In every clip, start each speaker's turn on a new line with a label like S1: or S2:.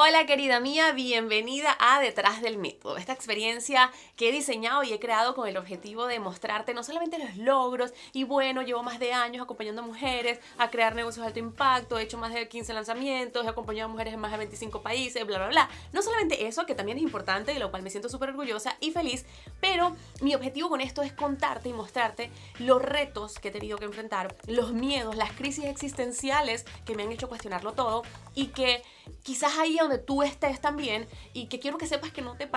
S1: Hola querida mía, bienvenida a Detrás del Método, esta experiencia que he diseñado y he creado con el objetivo de mostrarte no solamente los logros y bueno, llevo más de años acompañando a mujeres a crear negocios de alto impacto, he hecho más de 15 lanzamientos, he acompañado a mujeres en más de 25 países, bla bla bla. No solamente eso, que también es importante, de lo cual me siento súper orgullosa y feliz, pero mi objetivo con esto es contarte y mostrarte los retos que he tenido que enfrentar, los miedos, las crisis existenciales que me han hecho cuestionarlo todo y que quizás ahí donde tú estés también, y que quiero que sepas que no te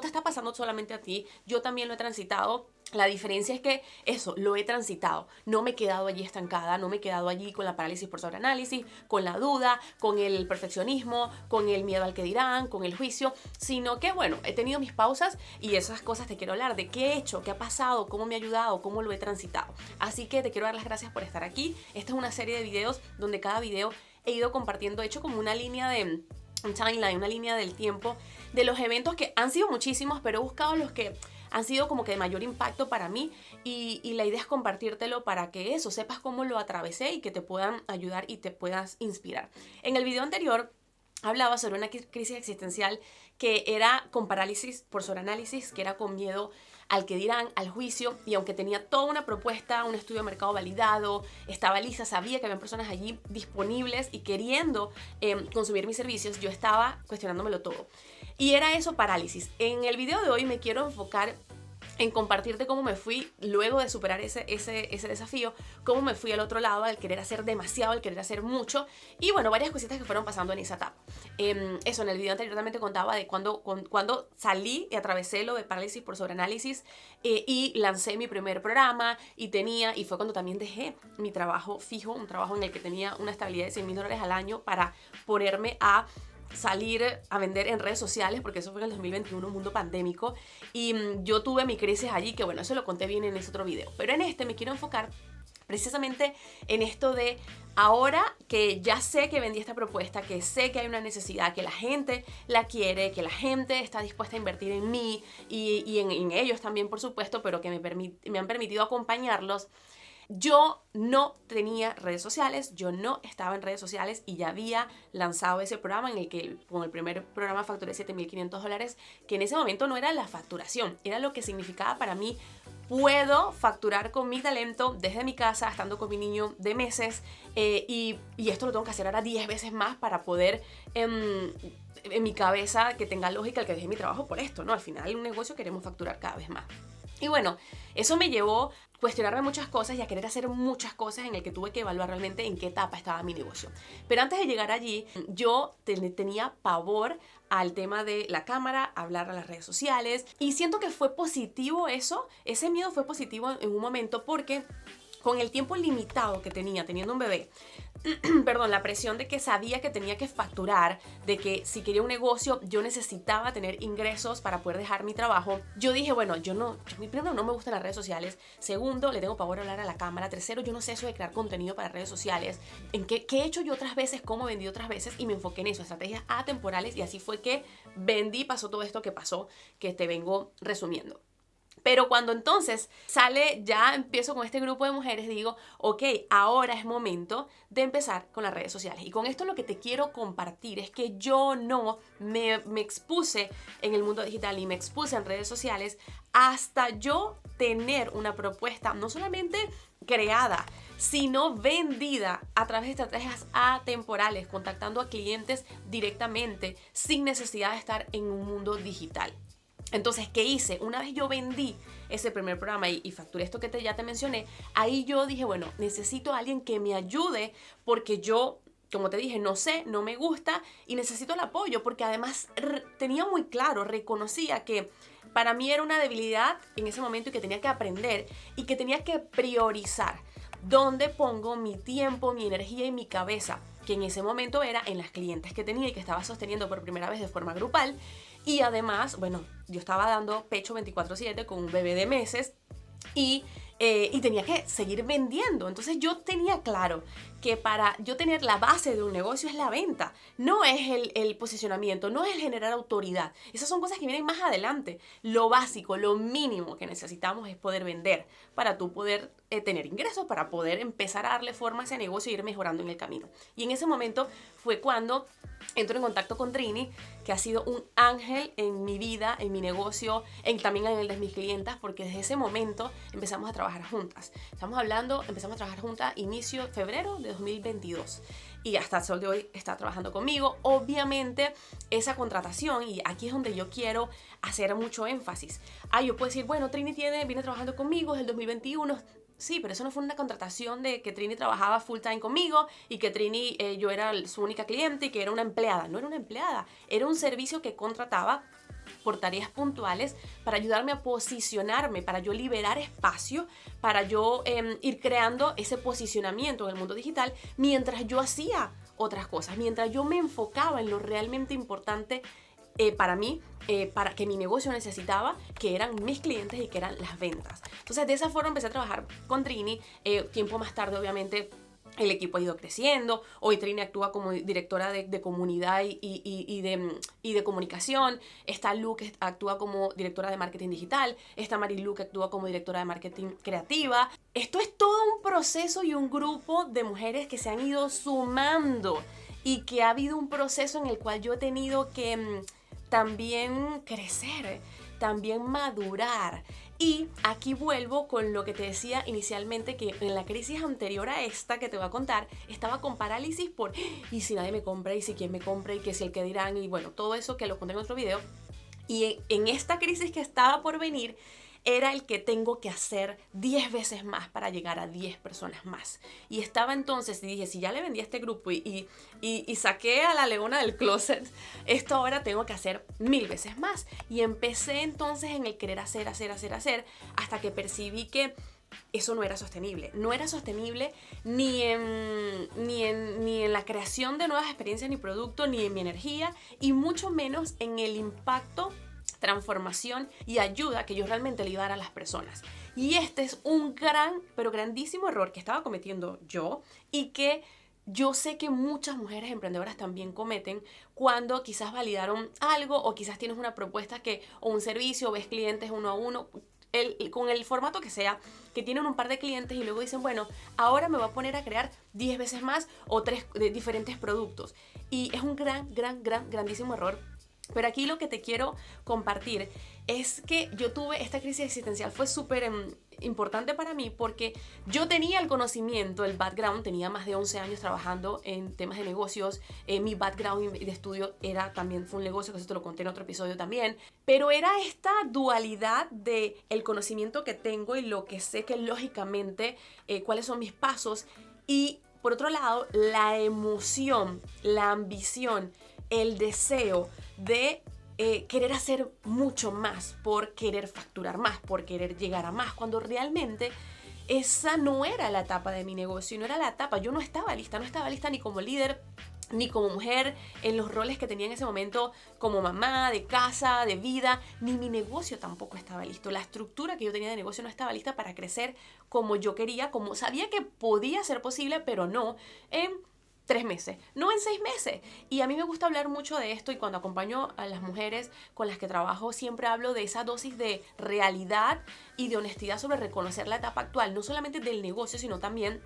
S1: está pasando solamente a ti, yo también lo he transitado. La diferencia es que eso, lo he transitado, no me he quedado allí estancada, no me he quedado allí con la parálisis por sobreanálisis, con la duda, con el perfeccionismo, con el miedo al que dirán, con el juicio, sino que bueno, he tenido mis pausas y esas cosas te quiero hablar, de qué he hecho, qué ha pasado, cómo me ha ayudado, cómo lo he transitado. Así que te quiero dar las gracias por estar aquí. Esta es una serie de videos donde cada video he ido compartiendo, he hecho como una línea de un timeline, una línea del tiempo de los eventos que han sido muchísimos, pero he buscado los que han sido como que de mayor impacto para mí y la idea es compartírtelo para que eso, sepas cómo lo atravesé y que te puedan ayudar y te puedas inspirar. En el video anterior hablaba sobre una crisis existencial que era con parálisis por sobreanálisis, que era con miedo al que dirán, al juicio, y aunque tenía toda una propuesta, un estudio de mercado validado, estaba lista, sabía que había personas allí disponibles y queriendo consumir mis servicios, yo estaba cuestionándomelo todo. Y era eso, parálisis. En el video de hoy me quiero enfocar en compartirte cómo me fui luego de superar ese desafío, cómo me fui al otro lado, al querer hacer demasiado, al querer hacer mucho, y bueno, varias cositas que fueron pasando en esa etapa. Eso, en el video anterior también te contaba de cuando salí y atravesé lo de parálisis por sobreanálisis y lancé mi primer programa y fue cuando también dejé mi trabajo fijo, un trabajo en el que tenía una estabilidad de $100,000 al año para ponerme a salir a vender en redes sociales, porque eso fue en el 2021, un mundo pandémico, y yo tuve mi crisis allí, que bueno, eso lo conté bien en ese otro video, pero en este me quiero enfocar precisamente en esto de ahora que ya sé que vendí esta propuesta, que sé que hay una necesidad, que la gente la quiere, que la gente está dispuesta a invertir en mí y en ellos también, por supuesto, pero que me han permitido acompañarlos. Yo no tenía redes sociales, yo no estaba en redes sociales y ya había lanzado ese programa en el que con el primer programa facturé $7,500, que en ese momento no era la facturación, era lo que significaba para mí. Puedo facturar con mi talento desde mi casa, estando con mi niño de meses, y esto lo tengo que hacer ahora 10 veces más para poder en mi cabeza que tenga lógica el que deje mi trabajo por esto, ¿no? Al final un negocio queremos facturar cada vez más. Y bueno, eso me llevó a cuestionarme muchas cosas y a querer hacer muchas cosas en el que tuve que evaluar realmente en qué etapa estaba mi negocio. Pero antes de llegar allí, yo tenía pavor al tema de la cámara, hablar a las redes sociales, y siento que fue positivo eso, ese miedo fue positivo en un momento porque con el tiempo limitado que tenía teniendo un bebé, perdón, la presión de que sabía que tenía que facturar, de que si quería un negocio yo necesitaba tener ingresos para poder dejar mi trabajo, yo dije, bueno, primero no me gustan las redes sociales, segundo, le tengo pavor a hablar a la cámara, tercero, yo no sé eso de crear contenido para redes sociales, en qué he hecho yo otras veces, cómo vendí otras veces, y me enfoqué en eso, estrategias atemporales, y así fue que vendí, pasó todo esto que pasó, que te vengo resumiendo. Pero cuando entonces ya empiezo con este grupo de mujeres, digo, ok, ahora es momento de empezar con las redes sociales. Y con esto lo que te quiero compartir es que yo no me expuse en el mundo digital y me expuse en redes sociales hasta yo tener una propuesta no solamente creada, sino vendida a través de estrategias atemporales, contactando a clientes directamente sin necesidad de estar en un mundo digital. Entonces, ¿qué hice? Una vez yo vendí ese primer programa y facturé esto que ya te mencioné, ahí yo dije, bueno, necesito a alguien que me ayude porque yo, como te dije, no sé, no me gusta y necesito el apoyo porque además tenía muy claro, reconocía que para mí era una debilidad en ese momento y que tenía que aprender y que tenía que priorizar dónde pongo mi tiempo, mi energía y mi cabeza, que en ese momento era en las clientes que tenía y que estaba sosteniendo por primera vez de forma grupal. Y además, bueno, yo estaba dando pecho 24/7 con un bebé de meses y y tenía que seguir vendiendo. Entonces yo tenía claro que para yo tener la base de un negocio es la venta, no es el posicionamiento, no es el generar autoridad. Esas son cosas que vienen más adelante. Lo básico, lo mínimo que necesitamos es poder vender para tú poder tener ingresos, para poder empezar a darle forma a ese negocio e ir mejorando en el camino. Y en ese momento fue cuando entro en contacto con Trini, que ha sido un ángel en mi vida, en mi negocio, también en el de mis clientas, porque desde ese momento empezamos a trabajar juntas. Empezamos a trabajar juntas inicio febrero de 2022 y hasta el sol de hoy está trabajando conmigo. Obviamente esa contratación, y aquí es donde yo quiero hacer mucho énfasis. Yo puedo decir, bueno, Trini viene trabajando conmigo desde el 2021. Sí, pero eso no fue una contratación de que Trini trabajaba full time conmigo y que Trini, yo era su única cliente y que era una empleada. No era una empleada, era un servicio que contrataba por tareas puntuales para ayudarme a posicionarme, para yo liberar espacio, para yo ir creando ese posicionamiento en el mundo digital mientras yo hacía otras cosas, mientras yo me enfocaba en lo realmente importante para mí, para que mi negocio necesitaba, que eran mis clientes y que eran las ventas. Entonces de esa forma empecé a trabajar con Trini. Tiempo más tarde, obviamente, el equipo ha ido creciendo. Hoy Trini actúa como directora de comunidad y de comunicación. Está Lu, que actúa como directora de marketing digital. Está Marilu, que actúa como directora de marketing creativa. Esto es todo un proceso y un grupo de mujeres que se han ido sumando y que ha habido un proceso en el cual yo he tenido que también crecer, también madurar. Y aquí vuelvo con lo que te decía inicialmente, que en la crisis anterior a esta que te voy a contar, estaba con parálisis por ¿y si nadie me compra? ¿Y si quién me compra? ¿Y que si el que dirán? Y bueno, todo eso que lo conté en otro video. Y en esta crisis que estaba por venir, era el que tengo que hacer 10 veces más para llegar a 10 personas más. Y estaba entonces, y dije, si ya le vendí a este grupo y saqué a la leona del closet, esto ahora tengo que hacer 1000 veces más. Y empecé entonces en el querer hacer, hasta que percibí que eso no era sostenible. No era sostenible ni en la creación de nuevas experiencias ni productos, ni en mi energía, y mucho menos en el impacto, transformación y ayuda que yo realmente le iba a dar a las personas. Y este es un gran, pero grandísimo error que estaba cometiendo yo y que yo sé que muchas mujeres emprendedoras también cometen cuando quizás validaron algo o quizás tienes una propuesta o un servicio o ves clientes uno a uno, con el formato que sea, que tienen un par de clientes y luego dicen, bueno, ahora me voy a poner a crear 10 veces más o 3 diferentes productos. Y es un grandísimo error. Pero aquí lo que te quiero compartir es que yo tuve esta crisis existencial. Fue súper importante para mí porque yo tenía el conocimiento, el background, tenía más de 11 años trabajando en temas de negocios. Mi background de estudio fue un negocio, que eso te lo conté en otro episodio también. Pero era esta dualidad de el conocimiento que tengo y lo que sé que lógicamente, cuáles son mis pasos. Y por otro lado, la emoción, la ambición, el deseo de querer hacer mucho más, por querer facturar más, por querer llegar a más, cuando realmente esa no era la etapa de mi negocio, no era la etapa. Yo no estaba lista ni como líder, ni como mujer en los roles que tenía en ese momento como mamá, de casa, de vida, ni mi negocio tampoco estaba listo. La estructura que yo tenía de negocio no estaba lista para crecer como yo quería, como sabía que podía ser posible, pero no en 3 meses, no en 6 meses. Y a mí me gusta hablar mucho de esto, y cuando acompaño a las mujeres con las que trabajo siempre hablo de esa dosis de realidad y de honestidad sobre reconocer la etapa actual, no solamente del negocio, sino también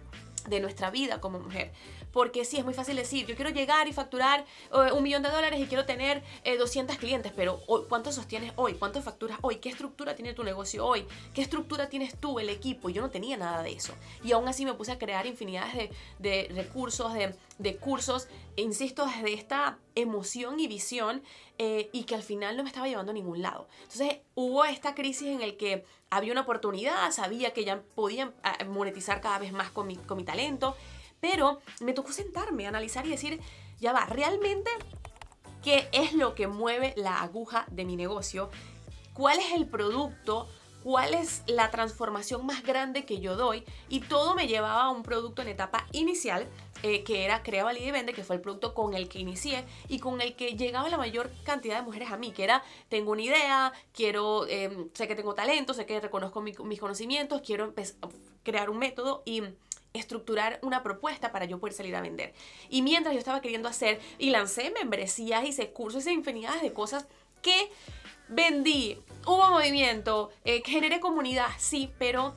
S1: de nuestra vida como mujer. Porque sí, es muy fácil decir, yo quiero llegar y facturar $1.000.000 y quiero tener 200 clientes, pero ¿cuánto sostienes hoy? ¿Cuánto facturas hoy? ¿Qué estructura tiene tu negocio hoy? ¿Qué estructura tienes tú, el equipo? Yo no tenía nada de eso. Y aún así me puse a crear infinidades de recursos, de cursos, insisto, desde esta emoción y visión, y que al final no me estaba llevando a ningún lado. Entonces hubo esta crisis en el que había una oportunidad, sabía que ya podía monetizar cada vez más con mi talento, pero me tocó sentarme, analizar y decir, ya va, realmente, ¿qué es lo que mueve la aguja de mi negocio? ¿Cuál es el producto? cuál es la transformación más grande que yo doy, y todo me llevaba a un producto en etapa inicial, que era Crea, Valida y Vende, que fue el producto con el que inicié y con el que llegaba la mayor cantidad de mujeres a mí, que era: tengo una idea, quiero, sé que tengo talento, sé que reconozco mis conocimientos, quiero crear un método y estructurar una propuesta para yo poder salir a vender. Y mientras yo estaba queriendo hacer, y lancé membresías, hice cursos, hice infinidades de cosas que vendí, hubo movimiento, generé comunidad, sí, pero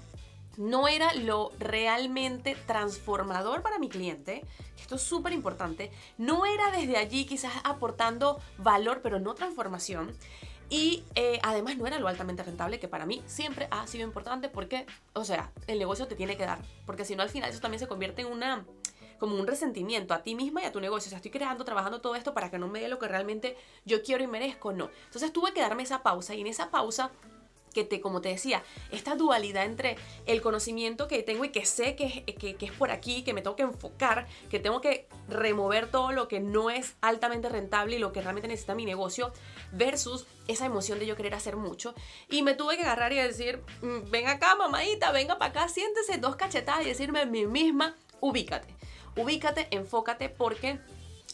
S1: no era lo realmente transformador para mi cliente. Esto es súper importante. No era desde allí quizás aportando valor, pero no transformación. Y además no era lo altamente rentable, que para mí siempre ha sido importante, porque, o sea, el negocio te tiene que dar. Porque si no, al final eso también se convierte en como un resentimiento a ti misma y a tu negocio. O sea, estoy creando, trabajando todo esto para que no me dé lo que realmente yo quiero y merezco. No. Entonces tuve que darme esa pausa, y en esa pausa, como te decía, esta dualidad entre el conocimiento que tengo y que sé que es por aquí, que me tengo que enfocar, que tengo que remover todo lo que no es altamente rentable y lo que realmente necesita mi negocio, versus esa emoción de yo querer hacer mucho. Y me tuve que agarrar y decir: ven acá, mamadita, venga para acá, siéntese, 2 cachetadas, y decirme a mí misma: ubícate, enfócate, porque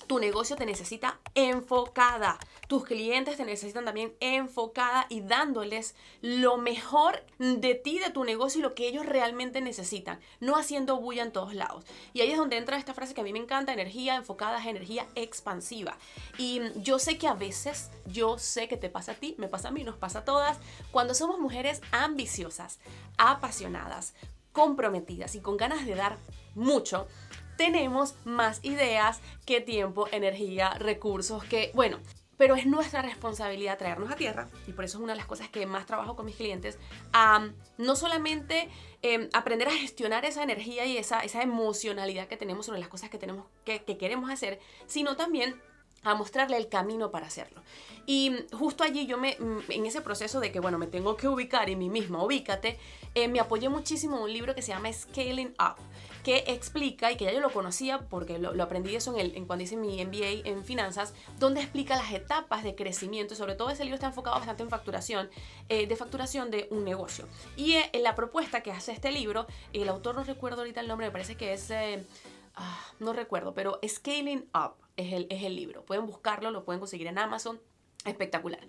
S1: tu negocio te necesita enfocada. Tus clientes te necesitan también enfocada y dándoles lo mejor de ti, de tu negocio, y lo que ellos realmente necesitan. No haciendo bulla en todos lados. Y ahí es donde entra esta frase que a mí me encanta: energía enfocada es energía expansiva. Y yo sé que a veces, yo sé que te pasa a ti, me pasa a mí, nos pasa a todas, cuando somos mujeres ambiciosas, apasionadas, comprometidas y con ganas de dar mucho, tenemos más ideas que tiempo, energía, recursos, pero es nuestra responsabilidad traernos a tierra, y por eso es una de las cosas que más trabajo con mis clientes, no solamente aprender a gestionar esa energía y esa emocionalidad que tenemos sobre las cosas que queremos hacer, sino también a mostrarle el camino para hacerlo. Y justo allí en ese proceso de que, me tengo que ubicar en mí misma, ubícate, me apoyé muchísimo en un libro que se llama Scaling Up, que explica, y que ya yo lo conocía porque lo aprendí eso cuando hice mi MBA en finanzas, donde explica las etapas de crecimiento. Y sobre todo ese libro está enfocado bastante en facturación de un negocio. Y en la propuesta que hace este libro, el autor, no recuerdo ahorita el nombre, me parece que es... no recuerdo, pero Scaling Up es el libro. Pueden buscarlo, lo pueden conseguir en Amazon. Espectacular.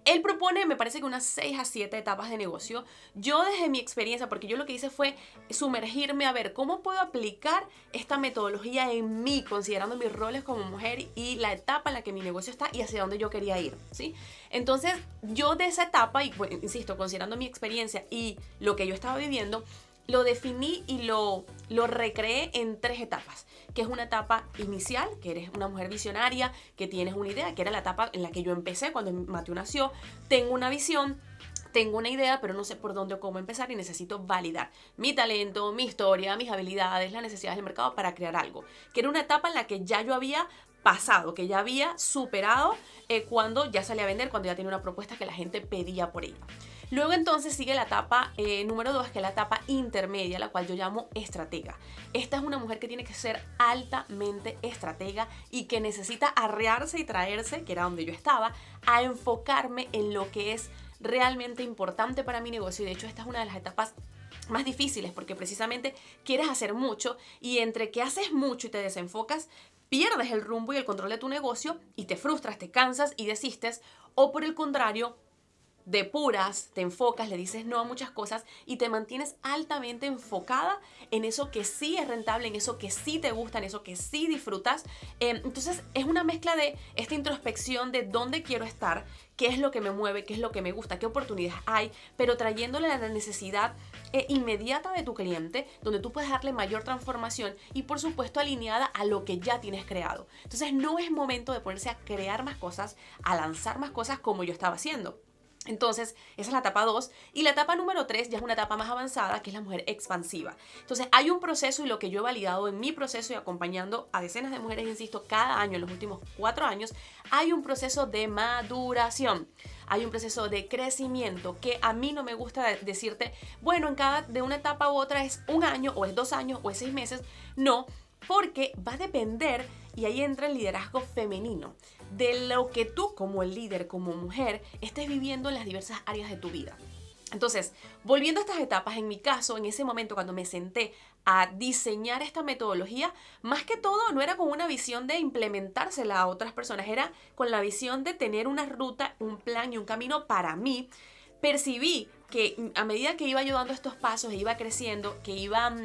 S1: Él propone, me parece que unas 6 a 7 etapas de negocio. Yo, desde mi experiencia, porque yo lo que hice fue sumergirme a ver cómo puedo aplicar esta metodología en mí, considerando mis roles como mujer y la etapa en la que mi negocio está y hacia dónde yo quería ir, ¿sí? Entonces, yo de esa etapa, y insisto, considerando mi experiencia y lo que yo estaba viviendo, lo definí y lo recreé en 3 etapas, que es una etapa inicial, que eres una mujer visionaria, que tienes una idea, que era la etapa en la que yo empecé cuando Mateo nació. Tengo una visión, tengo una idea, pero no sé por dónde o cómo empezar, y necesito validar mi talento, mi historia, mis habilidades, las necesidades del mercado para crear algo. Que era una etapa en la que ya yo había pasado, que ya había superado cuando ya salí a vender, cuando ya tenía una propuesta que la gente pedía por ella. Luego entonces sigue la etapa número 2, que es la etapa intermedia, la cual yo llamo estratega. Esta es una mujer que tiene que ser altamente estratega y que necesita arrearse y traerse, que era donde yo estaba, a enfocarme en lo que es realmente importante para mi negocio. Y de hecho esta es una de las etapas más difíciles, porque precisamente quieres hacer mucho, y entre que haces mucho y te desenfocas, pierdes el rumbo y el control de tu negocio y te frustras, te cansas y desistes, o por el contrario, depuras, te enfocas, le dices no a muchas cosas y te mantienes altamente enfocada en eso que sí es rentable, en eso que sí te gusta, en eso que sí disfrutas. Entonces es una mezcla de esta introspección de dónde quiero estar, qué es lo que me mueve, qué es lo que me gusta, qué oportunidades hay, pero trayéndole la necesidad inmediata de tu cliente, donde tú puedes darle mayor transformación y por supuesto alineada a lo que ya tienes creado. Entonces no es momento de ponerse a crear más cosas, a lanzar más cosas como yo estaba haciendo. Entonces, esa es la etapa 2. Y la etapa número 3 ya es una etapa más avanzada, que es la mujer expansiva. Entonces, hay un proceso, y lo que yo he validado en mi proceso y acompañando a decenas de mujeres, insisto, cada año, en los últimos 4 años, hay un proceso de maduración. Hay un proceso de crecimiento, que a mí no me gusta decirte, de una etapa u otra es 1 año, o es 2 años, o es 6 meses. No, porque va a depender, y ahí entra el liderazgo femenino, de lo que tú como líder, como mujer, estés viviendo en las diversas áreas de tu vida. Entonces, volviendo a estas etapas, en mi caso, en ese momento cuando me senté a diseñar esta metodología, más que todo no era con una visión de implementársela a otras personas, era con la visión de tener una ruta, un plan y un camino para mí. Percibí que a medida que iba yo dando estos pasos, iba creciendo, que iba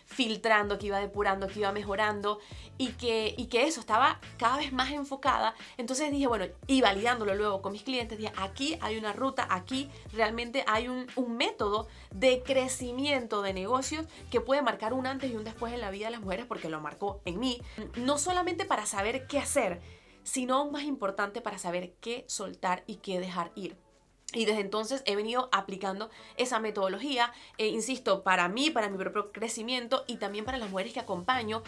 S1: filtrando, que iba depurando, que iba mejorando y que eso estaba cada vez más enfocada. Entonces dije, bueno, y validándolo luego con mis clientes, dije, aquí hay una ruta, aquí realmente hay un método de crecimiento de negocios que puede marcar un antes y un después en la vida de las mujeres, porque lo marcó en mí, no solamente para saber qué hacer, sino aún más importante para saber qué soltar y qué dejar ir. Y desde entonces he venido aplicando esa metodología, insisto, para mí, para mi propio crecimiento y también para las mujeres que acompaño,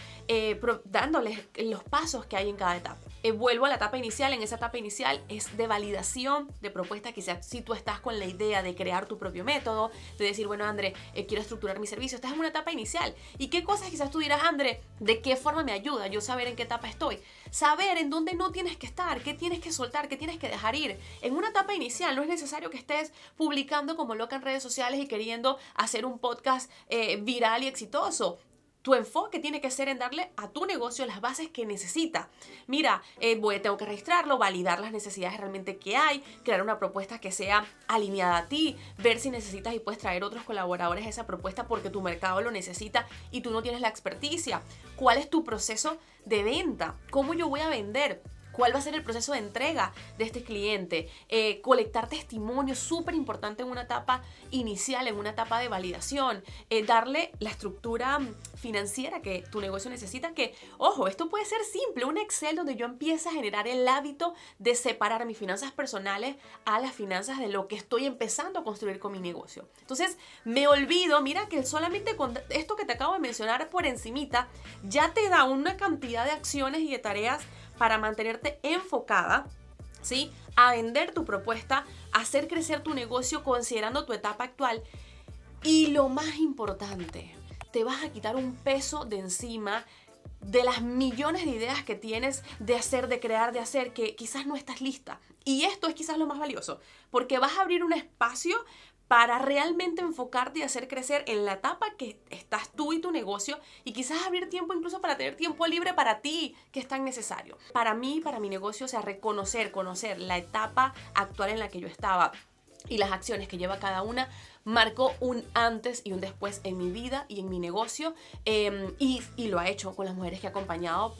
S1: dándoles los pasos que hay en cada etapa. Vuelvo a la etapa inicial. En esa etapa inicial es de validación de propuestas. Quizás si tú estás con la idea de crear tu propio método, de decir, bueno, André, quiero estructurar mi servicio, estás en una etapa inicial. ¿Y qué cosas quizás tú dirás, André, de qué forma me ayuda yo saber en qué etapa estoy? Saber en dónde no tienes que estar, qué tienes que soltar, qué tienes que dejar ir. En una etapa inicial no es necesario que estés publicando como loca en redes sociales y queriendo hacer un podcast viral y exitoso. Tu enfoque tiene que ser en darle a tu negocio las bases que necesita. Mira, tengo que registrarlo, validar las necesidades realmente que hay, crear una propuesta que sea alineada a ti, ver si necesitas y puedes traer otros colaboradores a esa propuesta porque tu mercado lo necesita y tú no tienes la experticia. ¿Cuál es tu proceso de venta? ¿Cómo yo voy a vender? ¿Cuál va a ser el proceso de entrega de este cliente? Colectar testimonios, súper importante en una etapa inicial, en una etapa de validación. Darle la estructura financiera que tu negocio necesita, que, ojo, esto puede ser simple, un Excel donde yo empiece a generar el hábito de separar mis finanzas personales a las finanzas de lo que estoy empezando a construir con mi negocio. Entonces, me olvido, mira que solamente con esto que te acabo de mencionar por encimita, ya te da una cantidad de acciones y de tareas para mantenerte enfocada, ¿sí?, a vender tu propuesta, a hacer crecer tu negocio considerando tu etapa actual. Y lo más importante, te vas a quitar un peso de encima de las millones de ideas que tienes de hacer, de crear, de hacer, que quizás no estás lista. Y esto es quizás lo más valioso, porque vas a abrir un espacio para realmente enfocarte y hacer crecer en la etapa que estás tú y tu negocio, y quizás abrir tiempo incluso para tener tiempo libre para ti, que es tan necesario. Para mí, para mi negocio, o sea, conocer la etapa actual en la que yo estaba y las acciones que lleva cada una, marcó un antes y un después en mi vida y en mi negocio, y lo ha hecho con las mujeres que he acompañado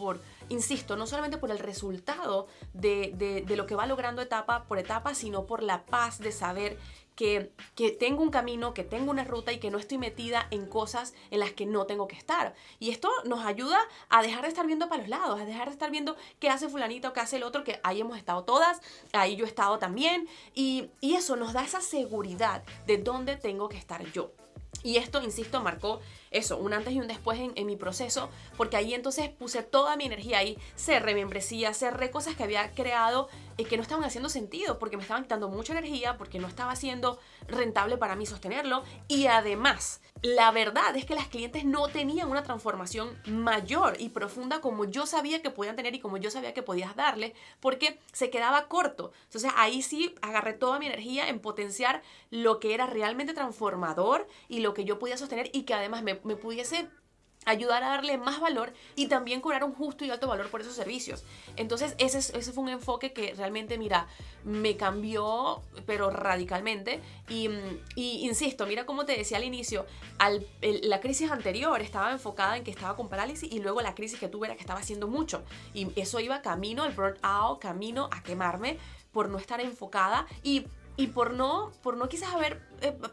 S1: insisto, no solamente por el resultado de lo que va logrando etapa por etapa, sino por la paz de saber que tengo un camino, que tengo una ruta y que no estoy metida en cosas en las que no tengo que estar. Y esto nos ayuda a dejar de estar viendo para los lados, a dejar de estar viendo qué hace fulanita o qué hace el otro, que ahí hemos estado todas, ahí yo he estado también. Y eso nos da esa seguridad de dónde tengo que estar yo. Y esto, insisto, marcó eso, un antes y un después en mi proceso, porque ahí entonces puse toda mi energía ahí, cerré membresía, cerré cosas que había creado que no estaban haciendo sentido, porque me estaban quitando mucha energía, porque no estaba siendo rentable para mí sostenerlo. Y además, la verdad es que las clientes no tenían una transformación mayor y profunda como yo sabía que podían tener y como yo sabía que podías darle, porque se quedaba corto. Entonces ahí sí agarré toda mi energía en potenciar lo que era realmente transformador y lo que yo podía sostener, y que además me pudiese ayudar a darle más valor y también cobrar un justo y alto valor por esos servicios. Entonces ese fue un enfoque que realmente, mira, me cambió pero radicalmente. Y insisto, mira como te decía al inicio, la crisis anterior estaba enfocada en que estaba con parálisis, y luego la crisis que tuve era que estaba haciendo mucho, y eso iba camino al burnout, camino a quemarme por no estar enfocada y por no quizás haber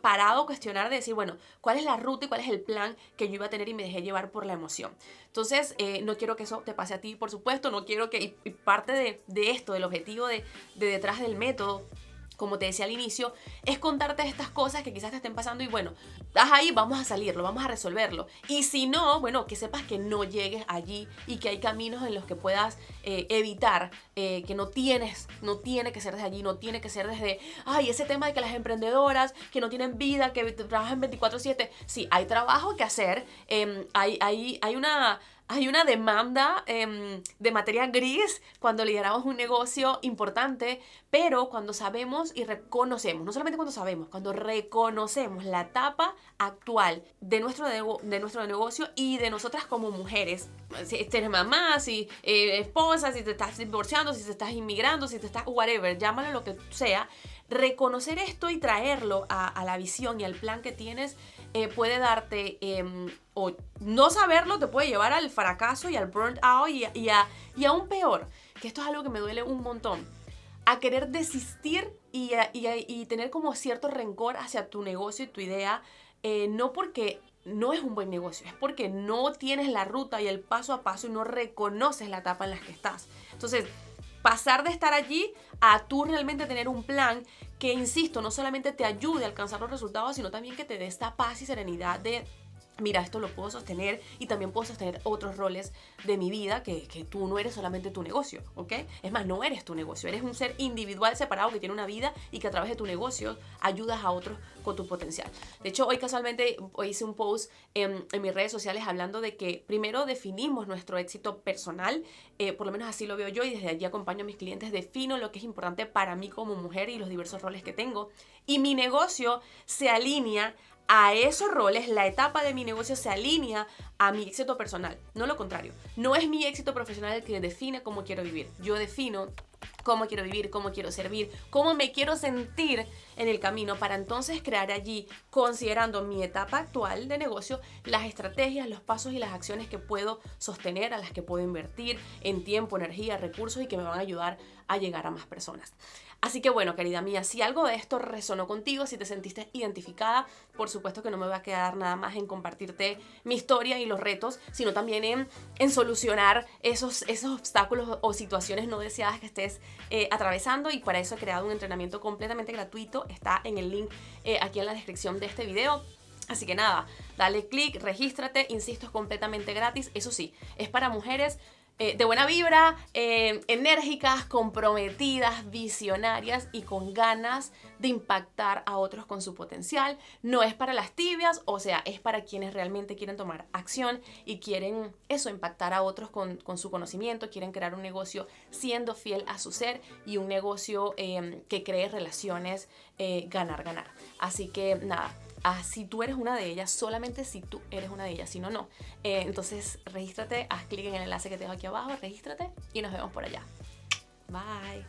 S1: parado a cuestionar, de decir, bueno, ¿cuál es la ruta y cuál es el plan que yo iba a tener? Y me dejé llevar por la emoción. Entonces, no quiero que eso te pase a ti, por supuesto. No quiero que, y parte de esto, del objetivo de detrás del método, como te decía al inicio, es contarte estas cosas que quizás te estén pasando y bueno, estás ahí, vamos a salirlo, vamos a resolverlo. Y si no, bueno, que sepas que no llegues allí y que hay caminos en los que puedas evitar, que no tiene que ser desde allí, no tiene que ser desde, ese tema de que las emprendedoras que no tienen vida, que trabajan 24/7, sí, hay trabajo que hacer, hay Hay una demanda de materia gris cuando lideramos un negocio importante, pero cuando sabemos y reconocemos, no solamente cuando sabemos, cuando reconocemos la etapa actual de nuestro negocio y de nosotras como mujeres, si eres mamá, si esposa, si te estás divorciando, si te estás inmigrando, si te estás whatever, llámalo lo que sea, reconocer esto y traerlo a la visión y al plan que tienes puede darte, o no saberlo te puede llevar al fracaso y al burnt out y aún peor, que esto es algo que me duele un montón, a querer desistir y tener como cierto rencor hacia tu negocio y tu idea, no porque no es un buen negocio, es porque no tienes la ruta y el paso a paso y no reconoces la etapa en la que estás. Entonces, pasar de estar allí a tú realmente tener un plan que, insisto, no solamente te ayude a alcanzar los resultados, sino también que te dé esta paz y serenidad de, mira, esto lo puedo sostener y también puedo sostener otros roles de mi vida que tú no eres solamente tu negocio, ¿ok? Es más, no eres tu negocio, eres un ser individual separado que tiene una vida y que a través de tu negocio ayudas a otros con tu potencial. De hecho, hoy casualmente hice un post en mis redes sociales hablando de que primero definimos nuestro éxito personal, por lo menos así lo veo yo y desde allí acompaño a mis clientes, defino lo que es importante para mí como mujer y los diversos roles que tengo y mi negocio se alinea a esos roles, la etapa de mi negocio se alinea a mi éxito personal, no lo contrario. No es mi éxito profesional el que define cómo quiero vivir. Yo defino cómo quiero vivir, cómo quiero servir, cómo me quiero sentir en el camino para entonces crear allí, considerando mi etapa actual de negocio, las estrategias, los pasos y las acciones que puedo sostener, a las que puedo invertir en tiempo, energía, recursos y que me van a ayudar a llegar a más personas. Así que bueno, querida mía, si algo de esto resonó contigo, si te sentiste identificada, por supuesto que no me va a quedar nada más en compartirte mi historia y los retos, sino también en solucionar esos obstáculos o situaciones no deseadas que estés atravesando, y para eso he creado un entrenamiento completamente gratuito, está en el link aquí en la descripción de este video. Así que nada, dale click, regístrate, insisto, es completamente gratis, eso sí, es para mujeres de buena vibra, enérgicas, comprometidas, visionarias y con ganas de impactar a otros con su potencial. No es para las tibias, o sea, es para quienes realmente quieren tomar acción y quieren eso, impactar a otros con su conocimiento, quieren crear un negocio siendo fiel a su ser y un negocio que cree relaciones ganar-ganar. Así que nada. Si tú eres una de ellas, solamente si tú eres una de ellas, si no, no. Entonces, regístrate, haz clic en el enlace que te dejo aquí abajo, regístrate y nos vemos por allá. Bye.